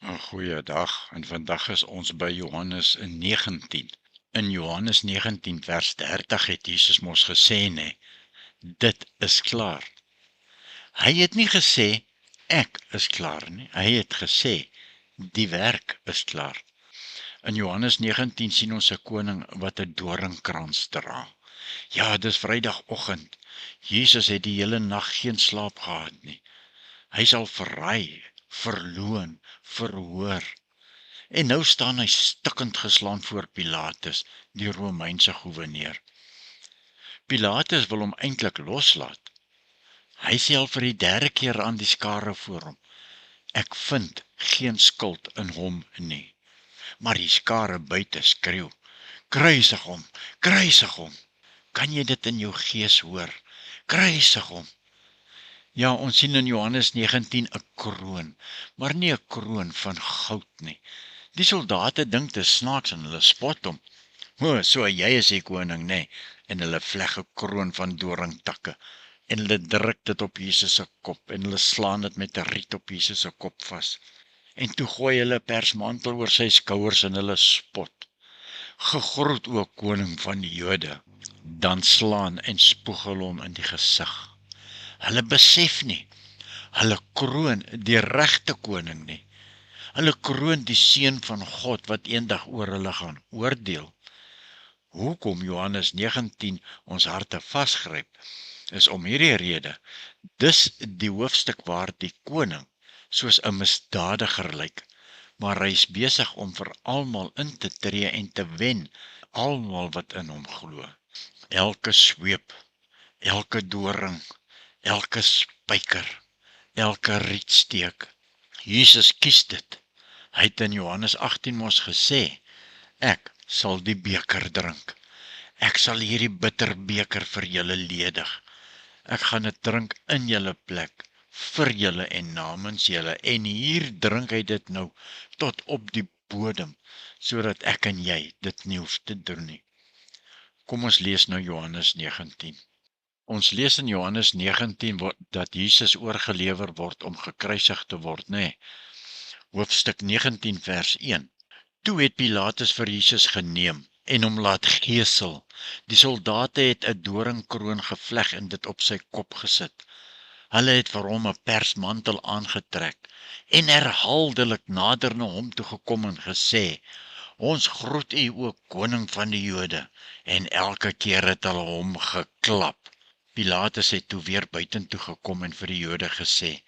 Goeiedag, en vandag is ons by Johannes 19. In Johannes 19 vers 30 het Jesus mos gesê, dit is klaar. Hy het nie gesê, ek is klaar nie. Hy het gesê, die werk is klaar. In Johannes 19 sien ons 'n koning wat 'n doringkrans dra. Ja, dis Vrydagoggend. Jesus het die hele nag geen slaap gehad nie. Hy sal verraai, verloon, verhoor. En nou staan hy stikkend geslaan voor Pilatus, die Romeinse goewerneur. Pilatus wil hom eintlik loslaat. Hy sê al vir die derde keer aan die skare voor hom, ek vind geen skuld in hom nie. Maar die skare buite skreeu, kruisig hom, kruisig hom. Kan jy dit in jou gees hoor? Kruisig hom. Ja, ons sien in Johannes 19 'n kroon, maar nie 'n kroon van goud nie. Die soldate dink dit snaaks en hulle spot hom. So jy is die koning, en hulle vleg 'n kroon van doringtakke, en hulle druk dit op Jesus se kop, en hulle slaan dit met 'n riet op Jesus se kop vas. En toe gooi hulle 'n persmantel oor sy skouers en hulle spot. Gegroet o koning van die Jode. Dan slaan en spoeg hulle hom in die gesig. Hulle besef nie, hulle kroon die regte koning nie. Hulle kroon die seun van God wat eendag oor hulle gaan oordeel. Hoekom Johannes 19 ons harte vasgryp, is om hierdie rede. Dis die hoofstuk waar die koning soos 'n misdadiger lyk, maar hy is besig om vir almal in te tree en te wen, almal wat in hom glo. Elke sweep, elke doring, elke spyker, elke rietsteek. Jesus kies dit. Hy het in Johannes 18 mos gesê, ek sal die beker drink. Ek sal hierdie bitter beker vir julle ledig. Ek gaan dit drink in julle plek, vir julle en namens julle. En hier drink hy dit nou, tot op die bodem, sodat ek en jy dit nie hoef te doen nie. Kom ons lees nou Johannes 19. Ons lees in Johannes 19 dat Jesus oorgelewer word om gekruisig te word, Hoofstuk 19 vers 1. Toe het Pilatus vir Jesus geneem en hom laat gesel. Die soldate het 'n doringkroon gevleg en dit op sy kop gesit. Hulle het vir hom 'n persmantel aangetrek en herhaaldelik nader na hom toe gekom en gesê, ons groet u o koning van die Jode, en elke keer het hulle hom geklap. Pilatus het toe weer buitentoe gekom en vir die Jode gesê,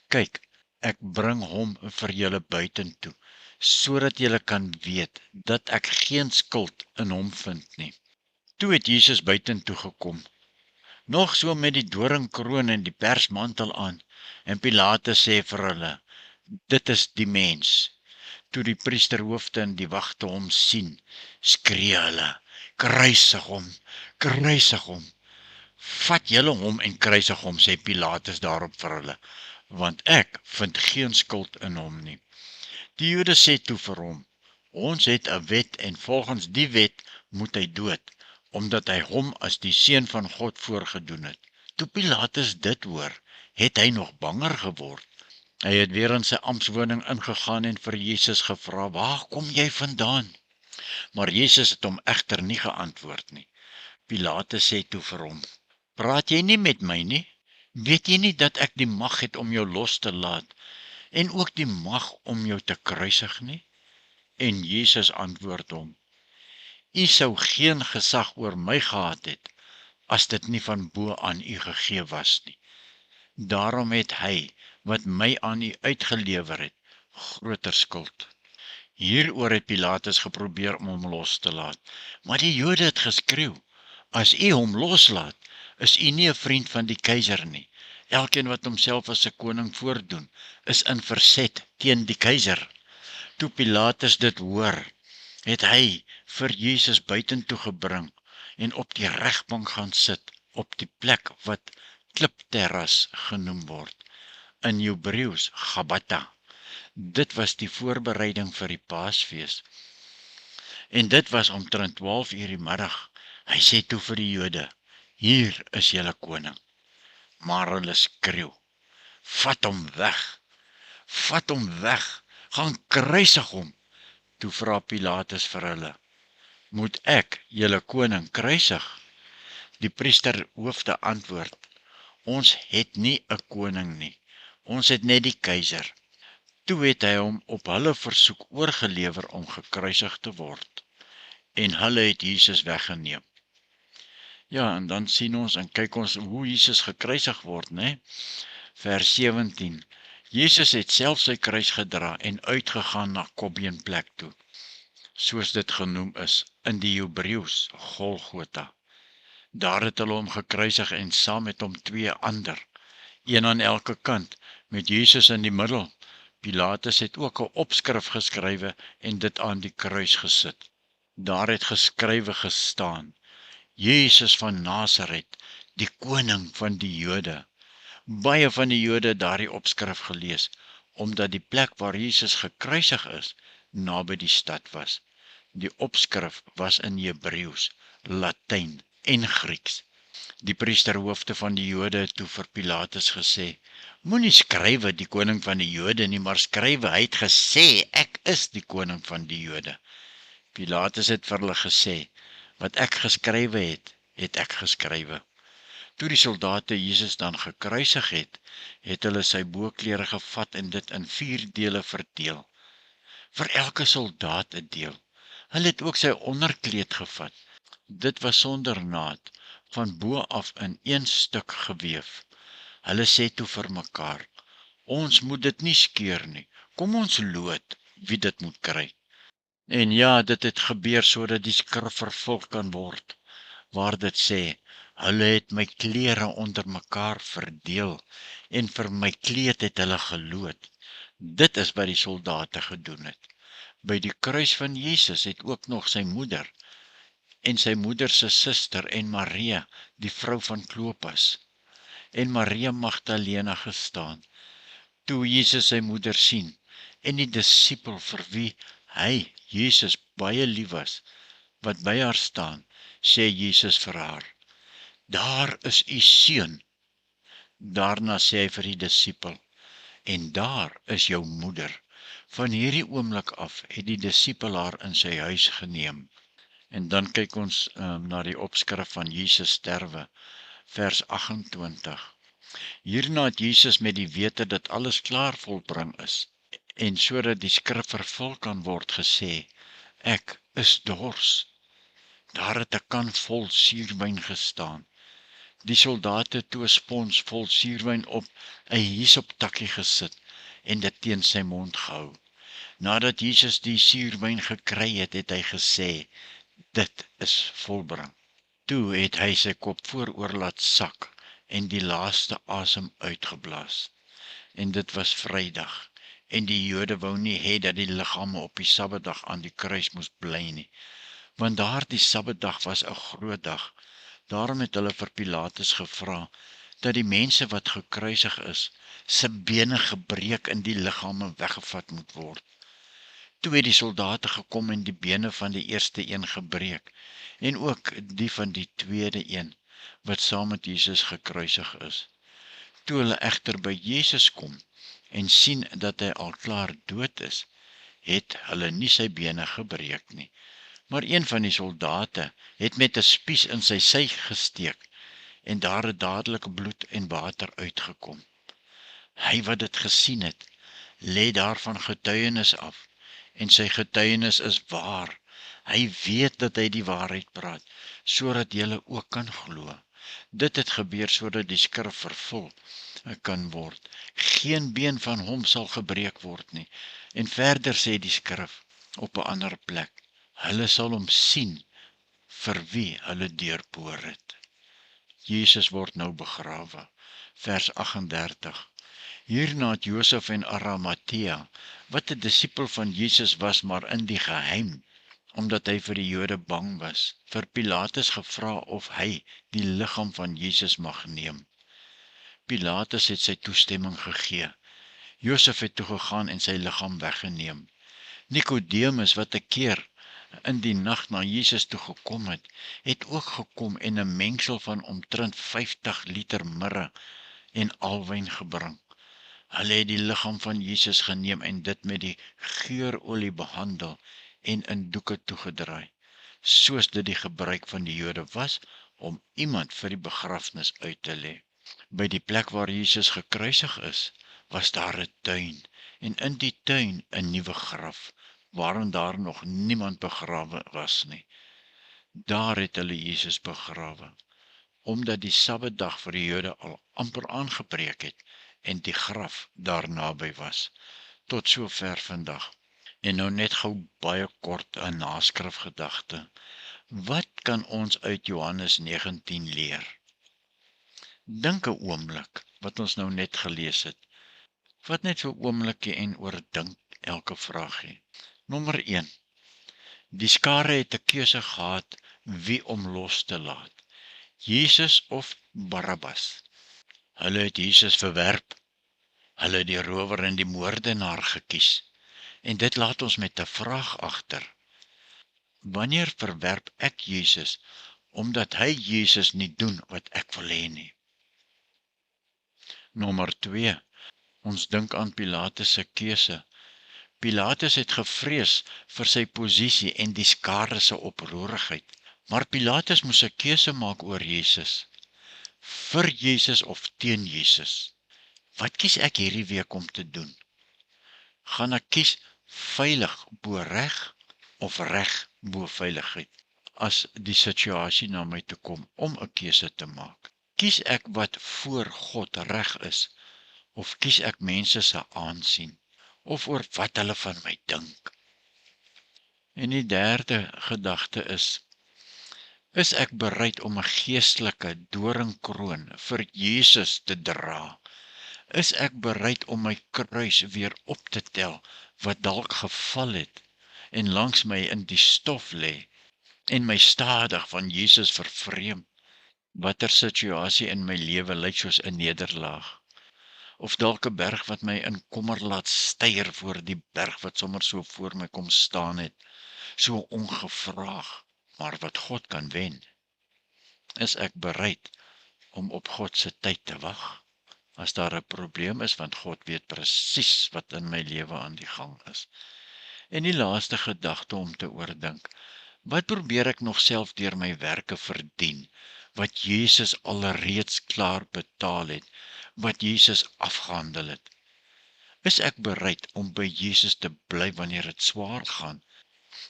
kyk, ek bring hom vir julle buitentoe, sodat julle kan weet dat ek geen skuld in hom vind nie. Toe het Jesus buitentoe gekom, nog so met die doringkroon en die persmantel aan, en Pilatus sê vir hulle, dit is die mens. Toe die priesterhoofde en die wagte hom sien, skree hulle, kruisig hom, kruisig hom. Vat julle hom en kruisig hom, sê Pilatus daarop vir hulle, want ek vind geen skuld in hom nie. Die Jode sê toe vir hom, ons het 'n wet en volgens die wet moet hy dood, omdat hy hom as die seun van God voorgedoen het. Toe Pilatus dit hoor, het hy nog banger geword. Hy het weer in sy amptswoning ingegaan en vir Jesus gevra, waar kom jy vandaan? Maar Jesus het hom egter nie geantwoord nie. Pilatus sê toe vir hom, praat jy nie met my nie? Weet jy nie dat ek die mag het om jou los te laat, en ook die mag om jou te kruisig nie? En Jesus antwoord hom, u sou geen gesag oor my gehad het, as dit nie van bo aan u gegee was nie. Daarom het hy, wat my aan u uitgelewer het, groter skuld. Hieroor het Pilatus geprobeer om hom los te laat, maar die Jode het geskreeu, as u hom loslaat, is u nie 'n vriend van die keiser nie. Elkeen wat homself as 'n koning voordoen, is in verzet teen die keiser. Toe Pilatus dit hoor, het hy vir Jesus buitentoe gebring en op die regbank gaan sit, op die plek wat klipterras genoem word, in Hebreëus Gabata. Dit was die voorbereiding vir die Paasfees. En dit was omtrent 12 uur die middag. Hy sê toe vir die Jode, hier is julle koning. Maar hulle skreeu, vat hom weg, Gaan kruisig hom. Toe vra Pilatus vir hulle, moet ek julle koning kruisig? Die priesterhoofde antwoord, ons het nie 'n koning nie, ons het net die keiser. Toe het hy hom op hulle versoek oorgelewer om gekruisig te word. En hulle het Jesus weggeneem. Ja, en dan sien ons en kyk ons hoe Jesus gekruisig word, né? Vers 17. Jesus het self sy kruis gedra en uitgegaan na Kobbeenplek toe, soos dit genoem is in die Hebreëus Golgotha. Daar het hulle hom gekruisig en saam met hom 2 ander, een aan elke kant, met Jesus in die middel. Pilatus het ook 'n opskrif geskrywe en dit aan die kruis gesit. Daar het geskrywe gestaan, Jesus van Nasaret, die koning van die Jode. Baie van die Jode het daardie opskrif gelees, omdat die plek waar Jesus gekruisig is, naby die stad was. Die opskrif was in Hebreëus, Latyn en Grieks. Die priesterhoofde van die Jode het toe vir Pilatus gesê, moenie skrywe die koning van die Jode nie, maar skrywe, hy het gesê, ek is die koning van die Jode. Pilatus het vir hulle gesê, wat ek geskrywe het, het ek geskrywe. Toe die soldate Jesus dan gekruisig het, het hulle sy boklere gevat en dit in 4 dele verdeel. Vir elke soldaat 'n deel. Hulle het ook sy onderkleed gevat. Dit was sonder naad, van bo af in 1 stuk geweef. Hulle sê toe vir mekaar, ons moet dit nie skeur nie, kom ons loot wie dit moet kry. En ja, dit het gebeur sodat die skrif vervul kan word, waar dit sê, hulle het my klere onder mekaar verdeel, en vir my kleed het hulle geloot. Dit is wat die soldate gedoen het. By die kruis van Jesus het ook nog sy moeder, en sy moeder se suster en Maria, die vrou van Klopas, en Maria Magdalena gestaan. Toe Jesus sy moeder sien, en die disipel vir wie hy, Jesus, baie lief was, wat by haar staan, sê Jesus vir haar, daar is u seun. Daarna sê hy vir die disipel, en daar is jou moeder. Van hierdie oomblik af het die disipel haar in sy huis geneem. En dan kyk ons na die opskrif van Jesus sterwe, vers 28. Hierna het Jesus met die wete dat alles klaar volbring is, en sodat die skrif vervul kan word gesê, ek is dors. Daar het 'n kan vol suurwyn gestaan. Die soldate toe 'n spons vol suurwyn op 'n hisoptakkie gesit en dit teen sy mond gehou. Nadat Jesus die suurwyn gekry het, het hy gesê, dit is volbring. Toe het hy sy kop vooroor laat sak en die laaste asem uitgeblaas. En dit was Vrydag, en die Jode wou nie hê dat die liggame op die Sabbatdag aan die kruis moes bly nie, want daardie Sabbatdag was 'n groot dag. Daarom het hulle vir Pilatus gevra, dat die mense wat gekruisig is, se bene gebreek en die liggame weggevat moet word. Toe het die soldate gekom en die bene van die eerste een gebreek, en ook die van die tweede een, wat saam met Jesus gekruisig is. Toe hulle egter by Jesus kom, en sien dat hy al klaar dood is, het hulle nie sy bene gebreek nie. Maar een van die soldate het met 'n spies in sy sy gesteek, en daar het dadelik bloed en water uitgekom. Hy wat dit gesien het, lê daarvan getuienis af, en sy getuienis is waar. Hy weet dat hy die waarheid praat, sodat julle ook kan glo. Dit het gebeur sodat die skrif vervul kan word. Geen been van hom sal gebreek word nie. En verder sê die skrif op 'n ander plek, hulle sal hom sien vir wie hulle deurboor het. Jesus word nou begrawe. Vers 38. Hierna het Josef en Arimatea, wat 'n disipel van Jesus was, maar in die geheim, omdat hy vir die Jode bang was, vir Pilatus gevra of hy die liggaam van Jesus mag neem. Pilatus het sy toestemming gegee. Josef het toe gegaan en sy liggaam weggeneem. Nikodemus, wat 'n keer in die nag na Jesus toe gekom het ook gekom en 'n mengsel van omtrent 50 liter mirre en alwyn gebring. Hulle het die liggaam van Jesus geneem en dit met die geurolie behandel en in doeke toegedraai, soos dit die gebruik van die Jode was om iemand vir die begrafnis uit te lê. By die plek waar Jesus gekruisig is, was daar 'n tuin en in die tuin 'n nuwe graf, waarin daar nog niemand begrawe was nie. Daar het hulle Jesus begrawe, omdat die Sabbatdag vir die Jode al amper aangebreek het en die graf daar naby was. Tot sover vandag. En nou net gou baie kort 'n naskrifgedagte. Wat kan ons uit Johannes 19 leer? Dink 'n oomblik wat ons nou net gelees het. Wat net so 'n oomblikie en oordink elke vraagie. Nommer 1. Die skare het 'n keuse gehad wie om los te laat. Jesus of Barabbas. Hulle het Jesus verwerp. Hulle het die rower en die moordenaar gekies. En dit laat ons met 'n vraag agter. Wanneer verwerp ek Jesus omdat hy Jesus nie doen wat ek wil hê nie? Nommer 2. Ons dink aan Pilatus se keuse. Pilatus het gevrees vir sy posisie en die skare se oproerigheid. Maar Pilatus moes 'n keuse maak oor Jesus. Vir Jesus of teen Jesus. Wat kies ek hierdie week om te doen? Gaan ek kies veilig bo reg of reg bo veiligheid as die situasie na my toe kom om 'n keuse te maak? Kies ek wat voor God reg is of kies ek mense se aansien of oor wat hulle van my dink? En die derde gedagte is ek bereid om 'n geestelike doringkroon vir Jesus te dra? Is ek bereid om my kruis weer op te tel wat dalk geval het en langs my in die stof lê en my stadig van Jesus vervreem? Watter situasie in my lewe lyk soos 'n nederlaag? Of dalk 'n berg wat my in kommer laat styer voor die berg wat sommer so voor my kom staan het, so ongevraag, maar wat God kan wen? Is ek bereid om op God se tyd te wag? As daar 'n probleem is, want God weet presies wat in my lewe aan die gang is. En die laaste gedagte om te oordink. Wat probeer ek nog self deur my werke verdien, wat Jesus alreeds klaar betaal het, wat Jesus afgehandel het? Is ek bereid om by Jesus te bly wanneer dit swaar gaan,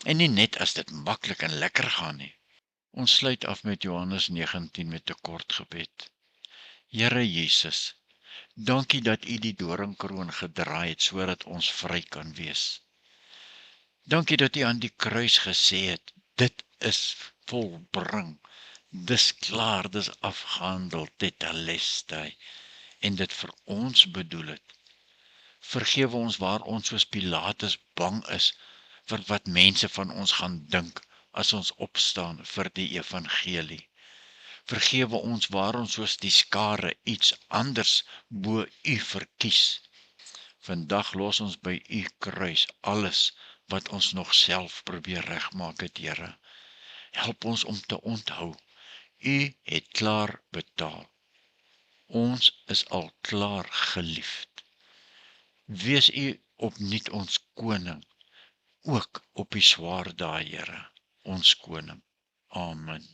en nie net as dit maklik en lekker gaan nie? Ons sluit af met Johannes 19 met 'n kort gebed. Here Jesus, dankie dat U die doringkroon gedraai het sodat ons vry kan wees. Dankie dat U aan die kruis gesê het, dit is volbring, dis klaar, dis afgehandel, tetelestai, en dit vir ons bedoel het. Vergewe ons waar ons soos Pilatus bang is vir wat mense van ons gaan dink as ons opstaan vir die evangelie. Vergewe ons waar ons soos die skare iets anders bo U verkies. Vandag los ons by U kruis alles wat ons nog self probeer regmaak het, Here. Help ons om te onthou, U het klaar betaal. Ons is al klaar geliefd. Wees U opnuut ons koning, ook op die swaar dae, Here, ons koning. Amen.